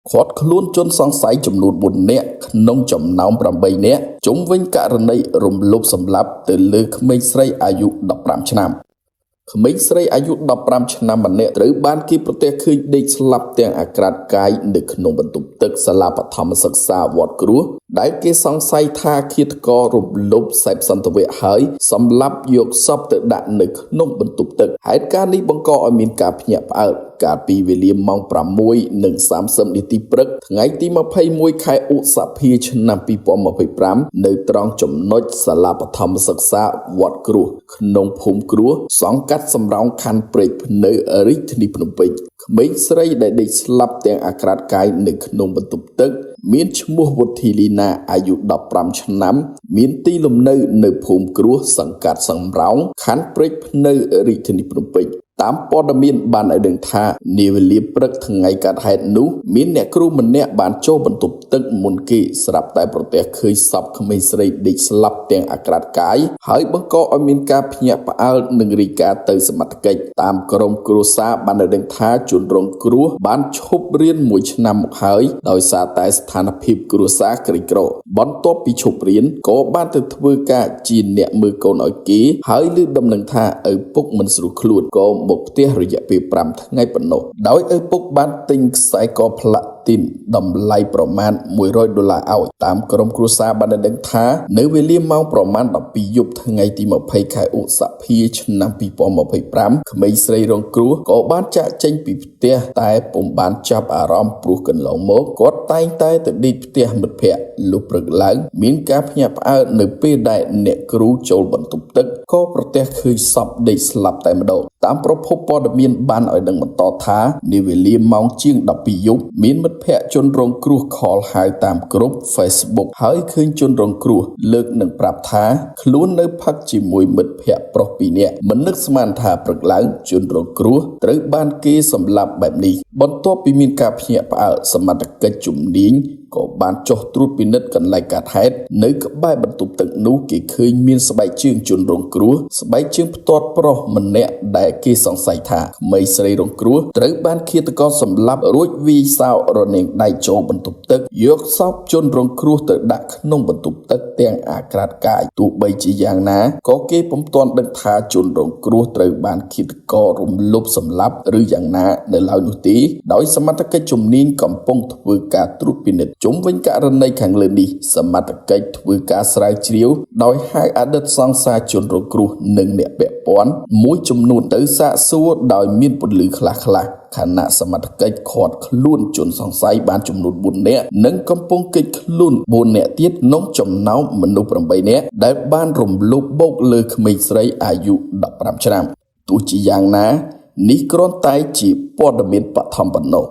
ខាត់ខ្លួនជនសង្ស័យចំនួន4នាក់ក្នុងចំណោម8នាក់ជុំវិញករណីរំលោភសម្លាប់ទៅលើក្មេងស្រីអាយុ15ឆ្នាំ ក្មេងស្រីអាយុ15ឆ្នាំម្នាក់ត្រូវបានគេប្រទះឃើញដេកស្លាប់ទាំងអាក្រាតកាយនៅក្នុងបន្ទប់ទឹកសាលាបឋមសិក្សាវត្តគ្រួសដែលគេសង្ស័យថាឃាតកររំលោភសេពសន្តិវៈហើយសម្លាប់យកសពទៅដាក់នៅក្នុងបន្ទប់ទឹកហេតុការណ៍នេះបង្កឲ្យមានការភ្ញាក់ផ្អើលកាលពីវេលាម៉ោង 6:30 នាទីព្រឹកថ្ងៃទី21 ខែឧសភាឆ្នាំ 2025 នៅត្រង់ចំណុចសាលាបឋមសិក្សាវត្តគ្រួសក្នុងភូមិគ្រួសសង្កាត់សំរោងខណ្ឌព្រែកភ្នៅរាជធានីភ្នំពេញក្មេងស្រីដែលដេកស្លាប់ទាំងអាក្រាតកាយនៅក្នុងបន្ទប់ទឹកមានឈ្មោះវុធីលីណាអាយុ15ឆ្នាំមានទីលំនៅនៅភូមិគ្រួសសង្កាត់សំរោងខណ្ឌព្រែកភ្នៅរាជធានីភ្នំពេញតាមព័ត៌មានបានឲ្យដឹងថានាវេលាព្រឹកថ្ងៃកើតហេតុនោះមានអ្នកគ្រូម្នាក់បានចូលបន្ទប់ទឹកមុនគេស្រាប់តែប្រទះឃើញសពក្មេងស្រីដេកស្លាប់ទាំងអាក្រាតកាយហើយបង្កឲ្យមានការភ្ញាក់ផ្អើលនិងរាយការណ៍ទៅសមត្ថកិច្ចតាមក្រុមគ្រួសារបានឲ្យដឹងថាជនរងគ្រោះបានឈប់រៀន1ឆ្នាំមកហើយដោយសារតែស្ថានភាពគ្រួសារក្រីក្របន្ទាប់ពីឈប់រៀនក៏បានទៅធ្វើការជាអ្នកមើលកូនឲ្យគេហើយឮដំណឹងថាឪពុកមិនស្រួលខ្លួនក៏មកផ្ទះរយៈពេល5ថ្ងៃប៉ុណ្ណោះដោយឪពុកបានទិញខ្សែកផ្លាទីនតម្លៃប្រមាណ$100ឲ្យតាមក្រុមគ្រួសារបានដឹងថានៅវេលាម៉ោងប្រមាណ 12 យប់ថ្ងៃទី20 ខែឧសភាឆ្នាំ 2025 ក្មេងស្រីរងគ្រោះក៏បានចាកចេញពីផ្ទះតែពុំបានចាប់អារម្មណ៍ព្រោះកន្លងមកគាត់តែងតែទៅដេកផ្ទះមិត្តភ័ក្តិលុះព្រឹកឡើងមានការភ្ញាក់ផ្អើលនៅពេលដែលអ្នកគ្រូចូលបន្ទប់ទឹកក៏ប្រទះឃើញសពដេកស្លាប់តែម្ដងតាមប្រភពព័ត៌មានបានឲ្យដឹងបន្តថានាវេលាម៉ោងជាង 12 យប់មានមិត្តភ័ក្តិជនរងគ្រោះខលហៅតាមក្រុម Facebook ហើយឃើញជនរងគ្រោះលើកនឹងប្រាប់ថាខ្លួននៅផឹកជាមួយមិត្តភ័ក្តិប្រុស2នាក់មិននឹកស្មានថាព្រឹកឡើងជនរងគ្រោះត្រូវបានគេសម្លាប់បែបនេះបន្ទាប់ពីមានការភ្ញាក់ផ្អើលសមត្ថកិច្ចជំនាញក៏បានចុះត្រួតពិនិត្យកន្លែងកើតហេតុនៅក្បែរបន្ទប់ទឹកនោះគេឃើញមានស្បែកជើងជនរងគ្រោះស្បែកជើងផ្ទាត់ប្រុសម្នាក់ដែលគេសង្ស័យថាក្មេងស្រីរងគ្រោះត្រូវបានឃាតករសម្លាប់រួចវាយសោរនាងដៃចូលបន្ទប់ទឹកយកសពជនរងគ្រោះទៅដាក់ក្នុងបន្ទប់ទឹកទាំងអាក្រាតកាយទោះបីជាយ៉ាងណាក៏គេពុំទាន់ដឹងថាជនរងគ្រោះត្រូវបានឃាតកររំលោភសម្លាប់ឬយ៉ាងណានៅឡើយនោះទេដោយសមត្ថកិច្ចជំនាញកំពុងធ្វើការត្រួតពិនិត្យជុំវិញករណីខាងលើនេះសមត្ថកិច្ចធ្វើការស្រាវជ្រាវដោយហៅអតីតសង្សារជនរងគ្រោះនិងអ្នកពាក់ព័ន្ធមួយចំនួនទៅសាកសួរដោយមានពន្លឺខ្លះៗខណៈសមត្ថកិច្ចឃាត់ខ្លួនជនសង្ស័យបានចំនួន4នាក់និងកំពុងគេចខ្លួន4នាក់ទៀតក្នុងចំណោមមនុស្ស8នាក់ដែលបានរំលោភបោកលើក្មេងស្រីអាយុ15ឆ្នាំទោះជាយ៉ាងណានេះគ្រាន់តែជាព័ត៌មានបឋមប៉ុណ្ណោះ